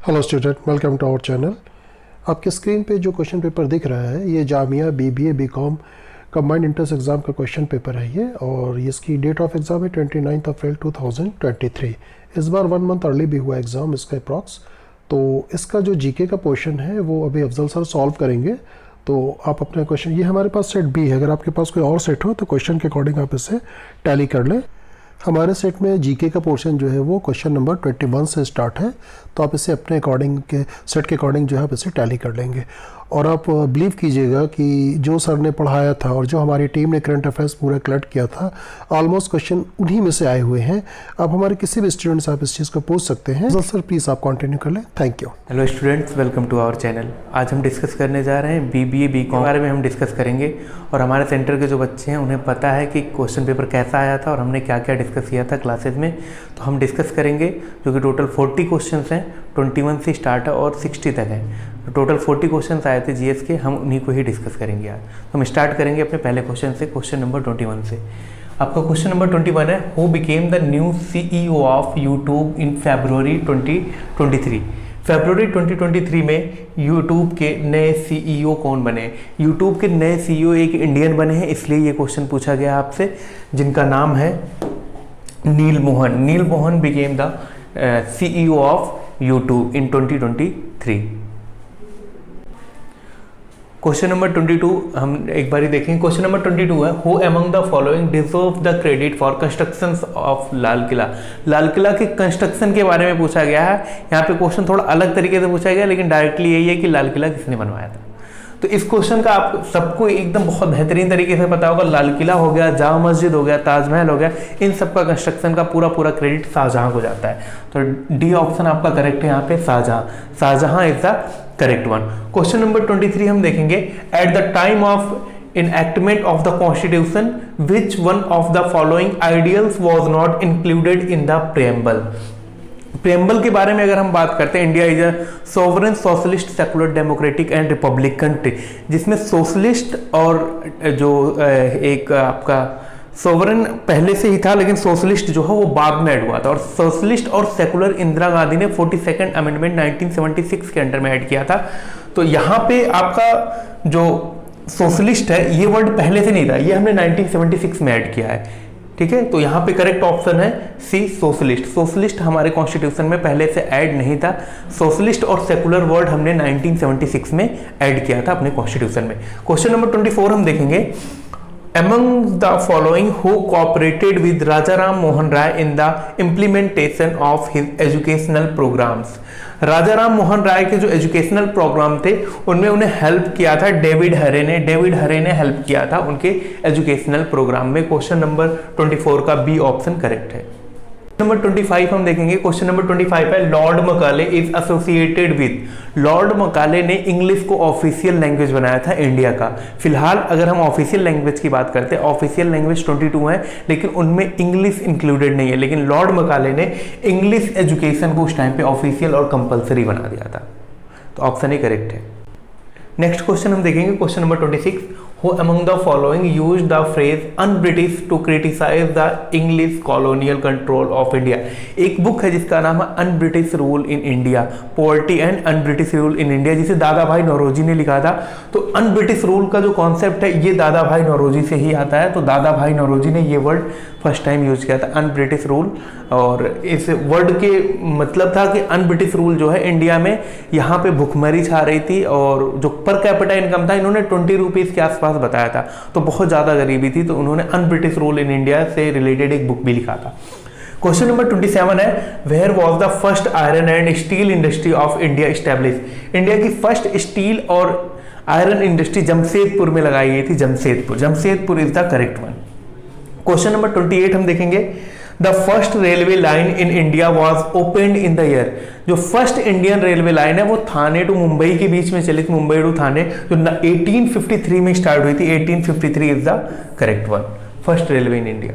Hello student, welcome to our channel. आपके screen पे जो क्वेश्चन पेपर दिख रहा है ये Jamia BBA BCom combined entrance exam का क्वेश्चन पेपर है ये, और इसकी डेट ऑफ एग्ज़ाम है 29 अप्रैल 2023। इस बार 1 मंथ अर्ली भी हुआ एग्ज़ाम इसका अप्रॉक्स। तो इसका जो जीके का पोर्शन है वो अभी अफजल सर सॉल्व करेंगे। तो आप अपना क्वेश्चन, ये हमारे पास सेट बी है, अगर आपके पास कोई और सेट हो तो क्वेश्चन के अकॉर्डिंग आप इसे टैली कर लें। हमारे सेट में जीके का पोर्शन जो है वो क्वेश्चन नंबर 21 से स्टार्ट है, तो आप इसे अपने अकॉर्डिंग के सेट के अकॉर्डिंग जो है आप इसे टैली कर लेंगे। और आप बिलीव कीजिएगा कि जो सर ने पढ़ाया था और जो हमारी टीम ने करंट अफेयर्स पूरा कलेक्ट किया था, ऑलमोस्ट क्वेश्चन उन्हीं में से आए हुए हैं। अब हमारे किसी भी स्टूडेंट से आप इस चीज़ को पूछ सकते हैं। सर प्लीज़ आप कंटिन्यू कर लें, thank you. Hello students, welcome to our channel. आज हम डिस्कस करने जा रहे हैं बीबीए बीकॉम के बारे में हम डिस्कस करेंगे। और हमारे सेंटर के जो बच्चे हैं उन्हें पता है कि क्वेश्चन पेपर कैसा आया था और हमने क्या क्या डिस्कस किया था क्लासेज में, तो हम डिस्कस करेंगे। जो कि टोटल 40 क्वेश्चन हैं, 21 से स्टार्ट है और 60 तक है। तो टोटल 40 क्वेश्चन आए थे जीएस के, हम उन्हीं को ही डिस्कस करेंगे आज। तो हम स्टार्ट करेंगे अपने पहले क्वेश्चन से, क्वेश्चन नंबर 21 से। आपका क्वेश्चन नंबर 21 है, who became the new CEO of YouTube in February 2023। फरवरी 2023 में यूट्यूब के नए CEO कौन बने? यूट्यूब के नए CEO एक इंडियन बने हैं, इसलिए ये क्वेश्चन पूछा गया आपसे, जिनका नाम है Neal Mohan. Neal Mohan became the CEO of YouTube in 2023। Question number 22 हम एक बारी देखें। क्वेश्चन नंबर 22 है, who among the following deserve the credit for construction of Lal Qila. Lal Qila के कंस्ट्रक्शन के बारे में पूछा गया है। यहाँ पे क्वेश्चन थोड़ा अलग तरीके से पूछा गया, लेकिन डायरेक्टली यही है कि लाल किला किसने बनवाया था। तो इस क्वेश्चन का आप सबको एकदम बहुत बेहतरीन तरीके से पता होगा। लाल किला हो गया, जामा मस्जिद हो गया, ताजमहल हो गया, इन सब का कंस्ट्रक्शन का पूरा क्रेडिट शाहजहां को जाता है। तो डी ऑप्शन आपका करेक्ट है यहाँ पे, Shahjahan. Shahjahan is the correct one. Question number 23 हम देखेंगे, at the time of enactment of the constitution which one of the following ideals was not included in the preamble। Preamble के बारे में अगर हम बात करते हैं, India is a sovereign socialist secular democratic and Republic country, जिसमें socialist और जो एक आपका सोवरेन पहले से ही था, लेकिन सोशलिस्ट जो है वो बाद में ऐड हुआ था। और सोशलिस्ट और सेकुलर इंदिरा गांधी ने 42nd अमेंडमेंट 1976 के अंडर में ऐड किया था। तो यहाँ पे आपका जो सोशलिस्ट है ये वर्ड पहले से नहीं था, ये हमने 1976 में ऐड किया है। ठीक है, तो यहाँ पे करेक्ट ऑप्शन है सी, सोशलिस्ट। सोशलिस्ट हमारे कॉन्स्टिट्यूशन में पहले से ऐड नहीं था। सोशलिस्ट और सेकुलर वर्ड हमने 1976 में ऐड किया था अपने कॉन्स्टिट्यूशन में। क्वेश्चन नंबर 24 हम देखेंगे, among the following who cooperated with Raja Ram Mohan Rai in the implementation of his educational programs। राजा राम मोहन राय के जो एजुकेशनल प्रोग्राम थे उनमें उन्हें हेल्प किया था डेविड हरे ने। डेविड हरे ने हेल्प किया था उनके एजुकेशनल प्रोग्राम में। क्वेश्चन नंबर 24 का बी ऑप्शन करेक्ट है। नंबर 25 हम देखेंगे। क्वेश्चन नंबर 25 है, Lord Macaulay is associated with. Lord Macaulay ने इंग्लिश को ऑफिशियल लैंग्वेज बनाया था इंडिया का। फिलहाल अगर हम ऑफिशियल लैंग्वेज की बात करते हैं, ऑफिशियल लैंग्वेज 22 है, लेकिन उनमें इंग्लिश इंक्लूडेड नहीं है। लेकिन लॉर्ड मकाले ने इंग्लिश एजुकेशन को उस टाइम पे ऑफिशियल और कंपल्सरी बना दिया था। तो ऑप्शन ही करेक्ट है। नेक्स्ट क्वेश्चन हम देखेंगे। Question number 26, who among the following used the phrase un-British to criticize the English colonial control of India। एक बुक है जिसका नाम है un-British rule in India, poverty and un-British rule in India, जिसे दादा भाई नौरोजी ने लिखा था। तो अन-ब्रिटिश रूल का जो कॉन्सेप्ट है ये दादा भाई नौरोजी से ही आता है। तो दादा भाई नौरोजी ने ये वर्ड फर्स्ट टाइम यूज किया था, अन-ब्रिटिश रूल। और इस वर्ड के मतलब था कि अन-ब्रिटिश रूल जो है इंडिया में, यहाँ पे भुखमरी छा रही थी और जो पर कैपिटा इनकम था इन्होंने 20 रुपीज के आसपास बताया था, तो बहुत ज्यादा गरीबी थी। तो उन्होंने अन-ब्रिटिश रूल इन इंडिया से रिलेटेड एक बुक भी लिखा था। क्वेश्चन नंबर 27 है, where was the first iron and steel industry of India establish. India की फर्स्ट स्टील और आयरन इंडस्ट्री जमशेदपुर में लगाई गई थी। Jamshedpur is the correct one. Question number 28 हम देखेंगे, the first railway line in India was opened in the year. जो first Indian railway line है वो थाने टू मुंबई के बीच में चली थी, मुंबई टू थाने, जो 1853 में स्टार्ट हुई थी। 1853 is the correct one, first railway in India.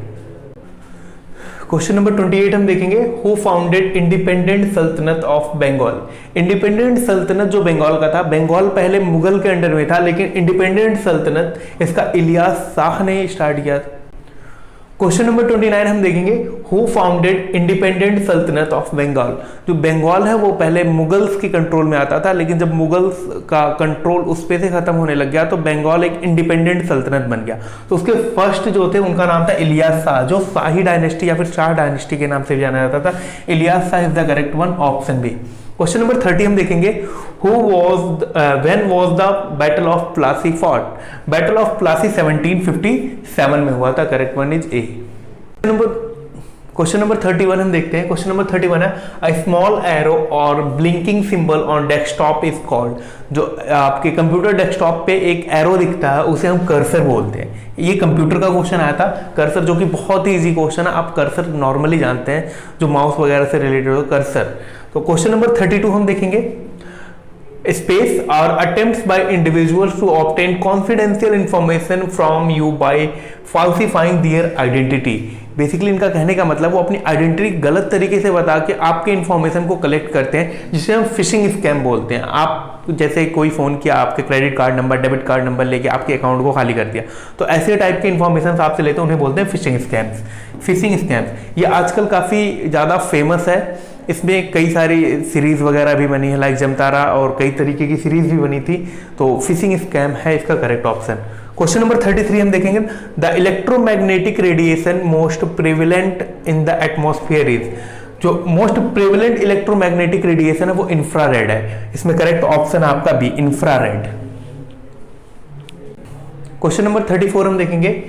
Question number 28 हम देखेंगे, हु फाउंडेड इंडिपेंडेंट सल्तनत ऑफ बंगाल। इंडिपेंडेंट सल्तनत जो बंगाल का था, बंगाल पहले मुगल के अंडर में था, लेकिन इंडिपेंडेंट सल्तनत इसका इलियास शाह ने स्टार्ट किया था। क्वेश्चन नंबर 29 हम देखेंगे, हु फाउंडेड इंडिपेंडेंट सल्तनत ऑफ बंगाल। जो बंगाल है वो पहले मुगल्स के कंट्रोल में आता था, लेकिन जब मुगल्स का कंट्रोल उस पे से खत्म होने लग गया तो बंगाल एक इंडिपेंडेंट सल्तनत बन गया। तो उसके फर्स्ट जो थे उनका नाम था इलियास शाह, जो शाही डायनेस्टी या फिर शाह डायनेस्टी के नाम से भी जाना जाता था। Ilyas Shah is the correct one, option b. Question number 30 हम देखेंगे, when was the battle of Plassey fought. Battle of Plassey 1757 में हुआ था, correct one is a. Question number 31 हम देखते हैं। क्वेश्चन नंबर 31 है, a small arrow or blinking symbol on desktop is called. जो आपके कंप्यूटर डेस्कटॉप पे एक एरो दिखता है उसे हम कर्सर बोलते हैं। ये कंप्यूटर का क्वेश्चन आया था, कर्सर, जो कि बहुत ही इजी क्वेश्चन है। आप कर्सर नॉर्मली जानते हैं, जो माउस वगैरह से रिलेटेड हो, कर्सर। तो क्वेश्चन नंबर 32 हम देखेंगे, space are attempts by individuals to obtain confidential information from you by falsifying their identity. Basically इनका कहने का मतलब वो अपनी आइडेंटिटी गलत तरीके से बता के आपके इंफॉर्मेशन को कलेक्ट करते हैं, जिसे हम फिशिंग स्कैम बोलते हैं। आप जैसे कोई फोन किया, आपके credit card number, debit card number लेके आपके अकाउंट को खाली कर दिया, तो ऐसे टाइप के इंफॉर्मेशन आपसे लेते हैं, उन्हें बोलते हैं फिशिंग स्कैम्स। फिशिंग स्कैम्स ये आजकल काफी ज्यादा फेमस है। इसमें कई सारी सीरीज वगैरह भी बनी है, लाइक जमतारा, और कई तरीके की सीरीज भी बनी थी। तो फिशिंग स्कैम है इसका करेक्ट ऑप्शन। क्वेश्चन नंबर 33 हम देखेंगे, the electromagnetic radiation most prevalent in the atmosphere is. जो मोस्ट प्रेविलेंट इलेक्ट्रोमैग्नेटिक रेडिएशन है वो इंफ्रारेड है। इसमें करेक्ट ऑप्शन आपका बी, इंफ्रारेड। क्वेश्चन नंबर 34 हम देखेंगे,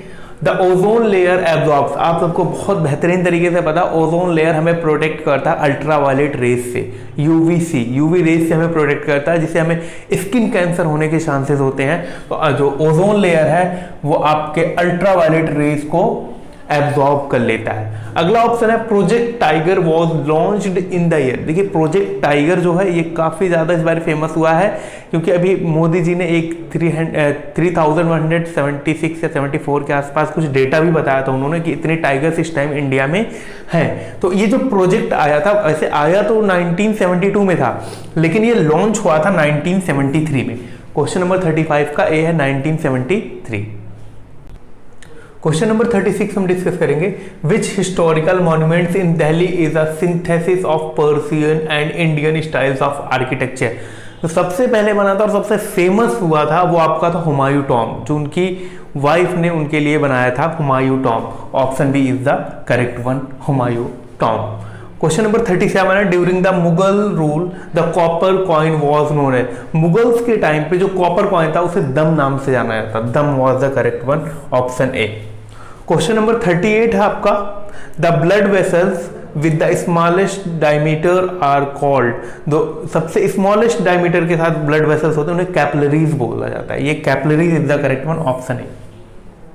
द ओजोन लेयर एब्जॉर्ब्स। आप सबको बहुत बेहतरीन तरीके से पता, ओजोन लेयर हमें प्रोटेक्ट करता है अल्ट्रावायलेट रेज से, यूवीसी, यूवी रेज से हमें प्रोटेक्ट करता है, जिससे हमें स्किन कैंसर होने के चांसेस होते हैं। तो जो ओजोन लेयर है वो आपके अल्ट्रावायलेट रेज को एब्जॉर्ब कर लेता है। अगला ऑप्शन है, project tiger was launched in the year. देखिए प्रोजेक्ट टाइगर जो है ये काफी ज्यादा इस बार फेमस हुआ है, क्योंकि अभी मोदी जी ने एक 3176 या 74 के आसपास कुछ डेटा भी बताया था उन्होंने कि इतने टाइगर्स इस टाइम इंडिया में हैं। तो ये जो प्रोजेक्ट आया था, ऐसे आया तो 1972 में था, लेकिन ये लॉन्च हुआ था 1973 में। क्वेश्चन नंबर 35 का ए है 1973। क्वेश्चन नंबर 36 हम डिस्कस करेंगे, विच historical monuments in Delhi is a synthesis of Persian and Indian styles of architecture. तो सबसे पहले बना था और सबसे फेमस हुआ था वो आपका था हुमायूं टॉम, जो उनकी वाइफ ने उनके लिए बनाया था, Humayun tomb. Option b is the correct one, Humayun tomb. Question number 37 है, during the Mughal rule the copper coin was known as. Mughals के टाइम पे जो कॉपर कॉइन था उसे दम नाम से जाना जाता, dam was the correct one, option A. Question number 38 है आपका, the blood vessels with the smallest diameter are called. दो सबसे स्मॉलेस्ट डायमीटर के साथ ब्लड वेसल्स होते हैं उन्हें कैपिलरीज बोला जाता है। ये capillaries is the correct one, option ए।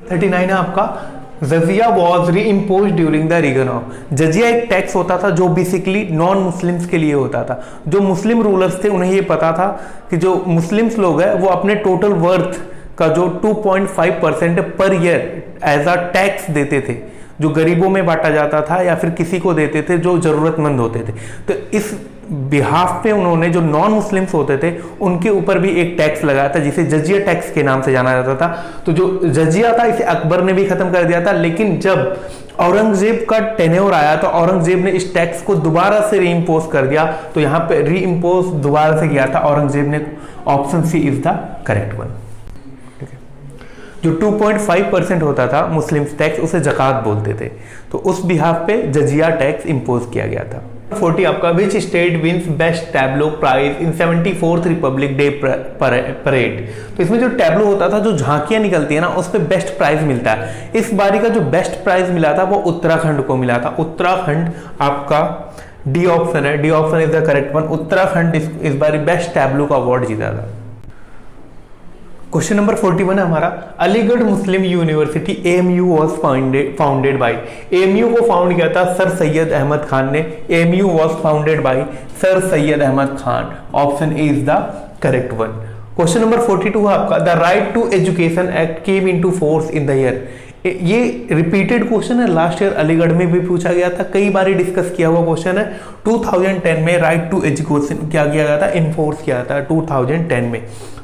39 है आपका, जजिया वॉज री इम्पोज ड्यूरिंग द रीगन। जजिया एक टैक्स होता था जो बेसिकली नॉन मुस्लिम्स के लिए होता था। जो मुस्लिम रूलर्स थे उन्हें ये पता था कि जो मुस्लिम्स लोग हैं वो अपने टोटल वर्थ का जो 2.5% per year as a tax देते थे, जो गरीबों में बांटा जाता था या फिर किसी को देते थे जो जरूरतमंद होते थे। तो इस बिहाफ पे उन्होंने जो नॉन मुस्लिम्स होते थे उनके ऊपर भी एक टैक्स लगाया था, जिसे जजिया टैक्स के नाम से जाना जाता था। तो जो जजिया था इसे अकबर ने भी खत्म कर दिया था, लेकिन जब औरंगजेब का टेन्योर आया तो औरंगजेब ने इस टैक्स को दोबारा से रीइम्पोज कर दिया। तो यहाँ पे रीइम्पोज दोबारा से किया था औरंगजेब ने। Option c is the correct one. जो 2.5% होता था मुस्लिम्स टैक्स उसे जकात बोलते थे, तो उस बिहाफ पे जजिया टैक्स इंपोज किया गया था। 40 आपका, which state wins best tableau prize in 74th Republic Day parade. तो इसमें जो टैब्लो होता था, जो झांकियां निकलती है ना, उस पे बेस्ट प्राइज मिलता है। इस बारी का जो बेस्ट प्राइज मिला था वो उत्तराखंड को मिला था। उत्तराखंड आपका डी ऑप्शन है, D option is the correct one. Uttarakhand इस बारी बेस्ट टैब्लो का अवार्ड जीता था। क्वेश्चन नंबर 41 है हमारा, Aligarh Muslim university AMU was founded by. AMU को फाउंड किया था सर सैयद अहमद खान ने। AMU was founded by sir Syed Ahmad Khan. Option A is the correct one. Question number 42 है आपका, the right to education act came into force in the year. ये repeated question है, last year Aligarh में भी पूछा गया था, कई बार डिस्कस किया हुआ क्वेश्चन है। 2010 में राइट टू एजुकेशन क्या किया गया था, इन्फोर्स किया था 2010 में।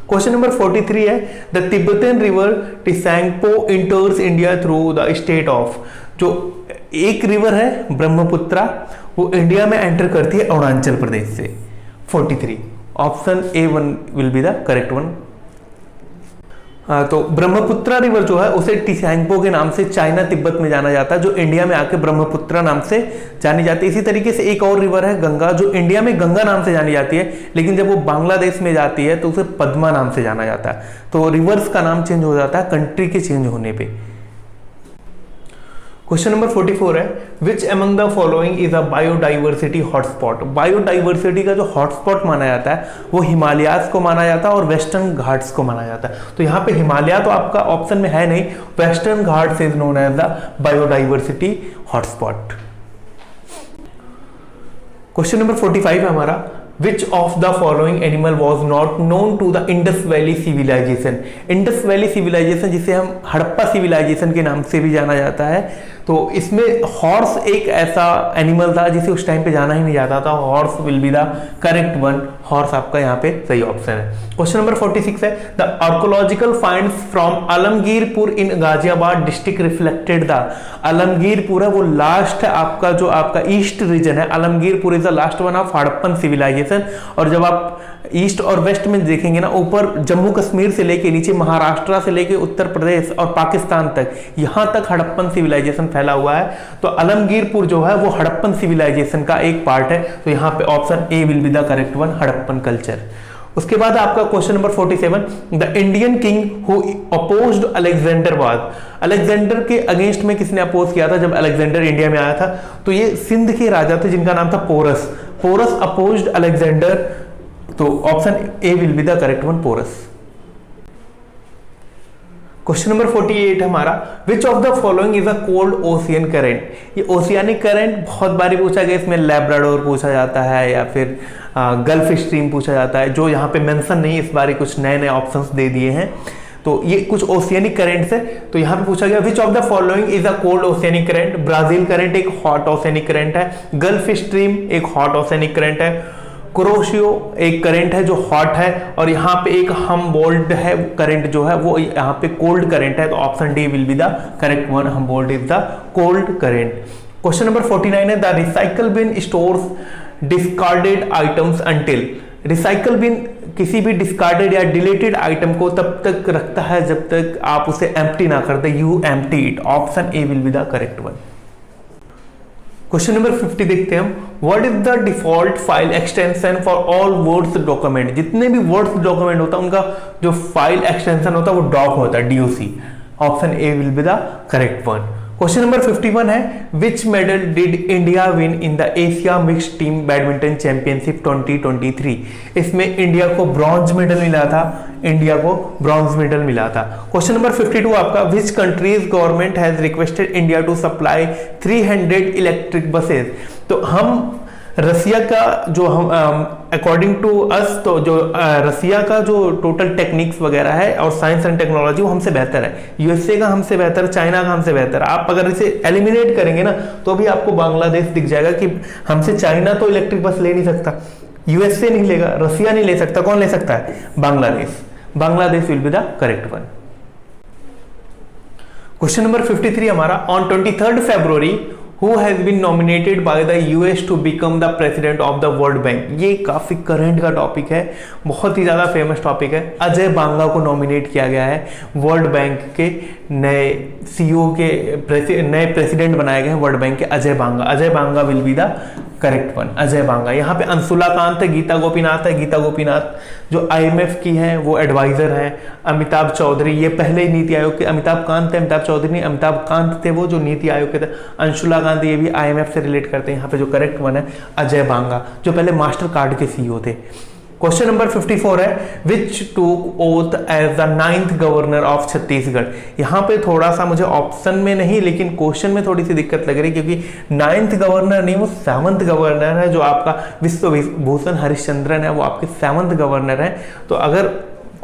क्वेश्चन नंबर 43 है, the Tibetan river Tsangpo enters India through the state of. जो एक रिवर है ब्रह्मपुत्रा, वो इंडिया में एंटर करती है अरुणाचल प्रदेश से। 43 option A1 will be the correct one. तो ब्रह्मपुत्रा रिवर जो है उसे टिसैंगपो के नाम से चाइना तिब्बत में जाना जाता है, जो इंडिया में आके ब्रह्मपुत्रा नाम से जानी जाती है। इसी तरीके से एक और रिवर है गंगा, जो इंडिया में गंगा नाम से जानी जाती है, लेकिन जब वो बांग्लादेश में जाती है तो उसे पद्मा नाम से जाना जाता है। तो रिवर्स का नाम चेंज हो जाता है कंट्री के चेंज होने पे। क्वेश्चन नंबर 44 है, which among the following is a biodiversity hotspot. Biodiversity का जो हॉटस्पॉट माना जाता है वो हिमालयाज को माना जाता है और वेस्टर्न घाट्स को माना जाता है। तो यहाँ पे हिमालय तो आपका ऑप्शन में है नहीं, Western Ghats is known as the biodiversity hotspot. Question number 45 है हमारा, Which of the following animal was not known to the Indus Valley Civilization? Indus Valley Civilization जिसे हम हड़प्पा सिविलाइजेशन के नाम से भी जाना जाता है, तो इसमें हॉर्स एक ऐसा एनिमल था जिसे उस टाइम पे जाना ही नहीं जाता था। Horse will be the correct one, horse आपका यहाँ पे सही ऑप्शन है। क्वेश्चन नंबर 46 है, the archaeological finds from Alamgirpur in Ghaziabad district reflected the. Alamgirpur है वो लास्ट है आपका, जो आपका ईस्ट रीजन है, Alamgirpur is the last one of Harappan civilisation. और जब आप ईस्ट और वेस्ट में देखेंगे ना, ऊपर जम्मू कश्मीर से लेके नीचे महाराष्ट्र से लेके उत्तर प्रदेश और पाकिस्तान तक, यहां तक हड़प्पन सिविलाइजेशन फैला हुआ है। तो आलमगीरपुर जो है वो हड़प्पन सिविलाइजेशन का एक पार्ट है। तो यहां पे option A will be the correct one, Harappan culture. उसके बाद आपका question number 47, the Indian king who opposed Alexander was. Alexander के अगेंस्ट में किसने अपोज किया था जब अलेक्जेंडर इंडिया में आया था? तो ये सिंध के राजा थे जिनका नाम था पोरस। पोरस अपोज्ड अलेक्जेंडर, तो option A will be the correct one, Porus. Question number 48 हमारा, which of the following is a cold ocean current. ये ओशियानिक करंट बहुत बारी पूछा गया, इसमें लैब्राडोर पूछा जाता है या फिर गल्फ स्ट्रीम पूछा जाता है, जो यहाँ पे मेंशन नहीं, इस बारी कुछ नए नए ऑप्शंस दे दिए हैं। तो ये कुछ ओशियानिक करेंट्स है। तो यहाँ पे पूछा गया विच of the following is a cold oceanic current. Brazil current एक हॉट ओशियानिक करंट है, गल्फ स्ट्रीम एक हॉट ओशियानिक करंट है, कुरोशियो एक करंट है जो हॉट है, और यहाँ पे एक हमबोल्ट है करंट जो है वो यहाँ पे कोल्ड करंट है। तो option d will be the correct one, Humboldt is the cold current. Question number 49 है, the recycle bin stores discarded items until. Recycle bin किसी भी डिस्कार्डेड या डिलीटेड आइटम को तब तक रखता है जब तक आप उसे एम्प्टी ना कर दे, you empty it. Option A will be the correct one. Question number 50 देखते हैं हम, what is the default file extension for all words document. जितने भी वर्ड्स डॉक्यूमेंट होता है उनका जो फाइल एक्सटेंशन होता है वो डॉक होता है, DOC. Option A will be the correct one. Question number 51 है, विच medal did India win in the Asia mixed team badminton championship 2023। इसमें इंडिया को ब्रॉन्ज मेडल मिला था, इंडिया को ब्रॉन्ज मेडल मिला था। क्वेश्चन नंबर 52 आपका, which country's government has requested India to supply 300 electric buses. तो हम रसिया का जो हम अकॉर्डिंग टू अस, तो जो रसिया का जो टोटल टेक्निक्स वगैरह है और साइंस एंड टेक्नोलॉजी वो हमसे बेहतर है, यूएसए का हमसे बेहतर, चाइना का हमसे बेहतर। आप अगर इसे एलिमिनेट करेंगे ना तो भी आपको बांग्लादेश दिख जाएगा कि हमसे चाइना तो इलेक्ट्रिक बस ले नहीं सकता, यूएसए नहीं लेगा, रसिया नहीं ले सकता, कौन ले सकता है? Bangladesh. Bangladesh will be the correct one. Question number 53 हमारा, on 23 February who has been nominated by the US to become the president of the World Bank। ये काफी करंट का टॉपिक है, बहुत ही ज्यादा फेमस टॉपिक है। अजय बांगा को नॉमिनेट किया गया है वर्ल्ड बैंक के नए सीईओ के, नए प्रेसिडेंट बनाए गए हैं वर्ल्ड बैंक के, Ajay Banga. Ajay Banga will be the correct one, Ajay Banga. यहाँ पे अंशुला कांत है, गीता गोपीनाथ है, गीता गोपीनाथ जो IMF की है वो एडवाइजर है। अमिताभ चौधरी, ये पहले ही नीति आयोग के, अमिताभ कांत थे, अमिताभ चौधरी नहीं, अमिताभ कांत थे वो जो नीति आयोग के थे। अंशुला कांत ये भी IMF से रिलेट करते हैं। यहाँ पे जो करेक्ट वन है अजय बांगा, जो पहले मास्टर कार्ड के सीईओ थे। क्वेश्चन नंबर 54 है, which took oath as the 9th governor of Chhattisgarh. यहाँ पे थोड़ा सा मुझे ऑप्शन में नहीं लेकिन क्वेश्चन में थोड़ी सी दिक्कत लग रही, क्योंकि 9th गवर्नर नहीं, वो 7th गवर्नर है, जो आपका विश्वभूषण हरिश्चंद्रन है, वो आपके 7th गवर्नर है। तो अगर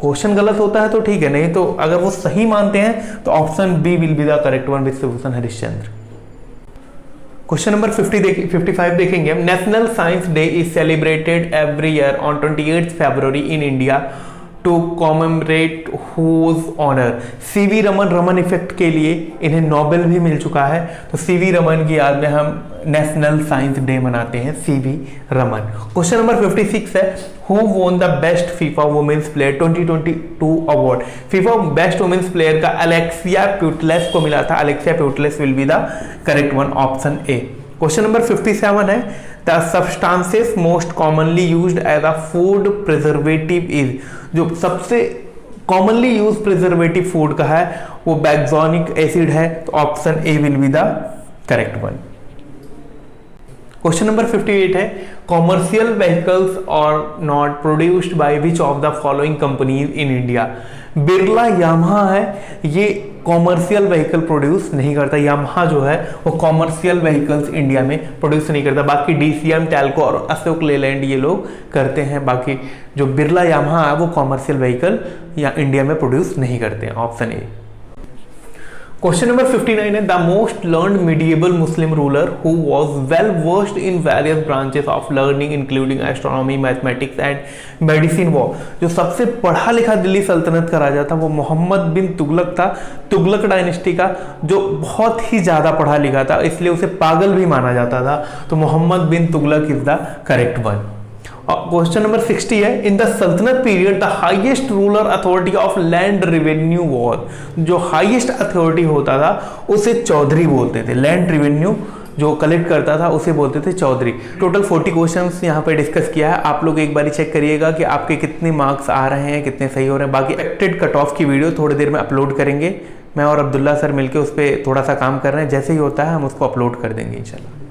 क्वेश्चन गलत होता है तो ठीक है, नहीं तो अगर वो सही मानते हैं तो option B will be the correct one, Vishwabhushan Harishchandra. Question number 55 देखेंगे हम, national science day is celebrated every year on 28 February in India to commemorate whose honour. CV Raman, Raman effect के लिए इन्हें नोबेल भी मिल चुका है, तो सीवी रमन की याद में हम नेशनल साइंस डे मनाते हैं, सीवी रमन। क्वेश्चन नंबर 56 है, who won the best FIFA women's player 2022 award. FIFA best women's player का अलेक्सिया प्यूटलेस को मिला था। Alexia Putellas will be the correct one, option A. Question number 57 है, the substances most commonly used as a food preservative is. जो सबसे commonly use preservative food का है वो बैक्सोनिक एसिड है, तो option A will be the correct one. Question number 58 है, commercial vehicles और not produced by which of the following companies in India. Birla Yamaha है, ये कॉमर्शियल व्हीकल प्रोड्यूस नहीं करता। यामाहा जो है वो कॉमर्शियल व्हीकल्स इंडिया में प्रोड्यूस नहीं करता। बाकी डीसीएम, टैल्को और अशोक लेलैंड ये लोग करते हैं। बाकी जो बिरला यामाहा है वो कॉमर्शियल व्हीकल या इंडिया में प्रोड्यूस नहीं करते हैं, ऑप्शन ए। क्वेश्चन नंबर 59 है, the most learned medieval Muslim ruler who was well versed in various branches of learning including astronomy, mathematics and medicine वो। जो सबसे पढ़ा लिखा दिल्ली सल्तनत का राजा था वो मोहम्मद बिन तुगलक था। तुगलक डायनेस्टी का जो बहुत ही ज्यादा पढ़ा लिखा था, इसलिए उसे पागल भी माना जाता था, तो Mohammad bin Tughlaq is the correct one. Question number 60 है, in the sultanate period the highest ruler authority of land revenue was. जो हाईएस्ट अथॉरिटी होता था उसे चौधरी बोलते थे। लैंड रेवेन्यू जो कलेक्ट करता था उसे बोलते थे चौधरी। टोटल 40 क्वेश्चंस यहाँ पे डिस्कस किया है। आप लोग एक बार चेक करिएगा कि आपके कितने मार्क्स आ रहे हैं, कितने सही हो रहे हैं। बाकी एक्सपेक्टेड कट ऑफ की वीडियो थोड़ी देर में अपलोड करेंगे। मैं और अब्दुल्ला सर मिलकर उस पर थोड़ा सा काम कर रहे हैं, जैसे ही होता है हम उसको अपलोड कर देंगे इंशाल्लाह।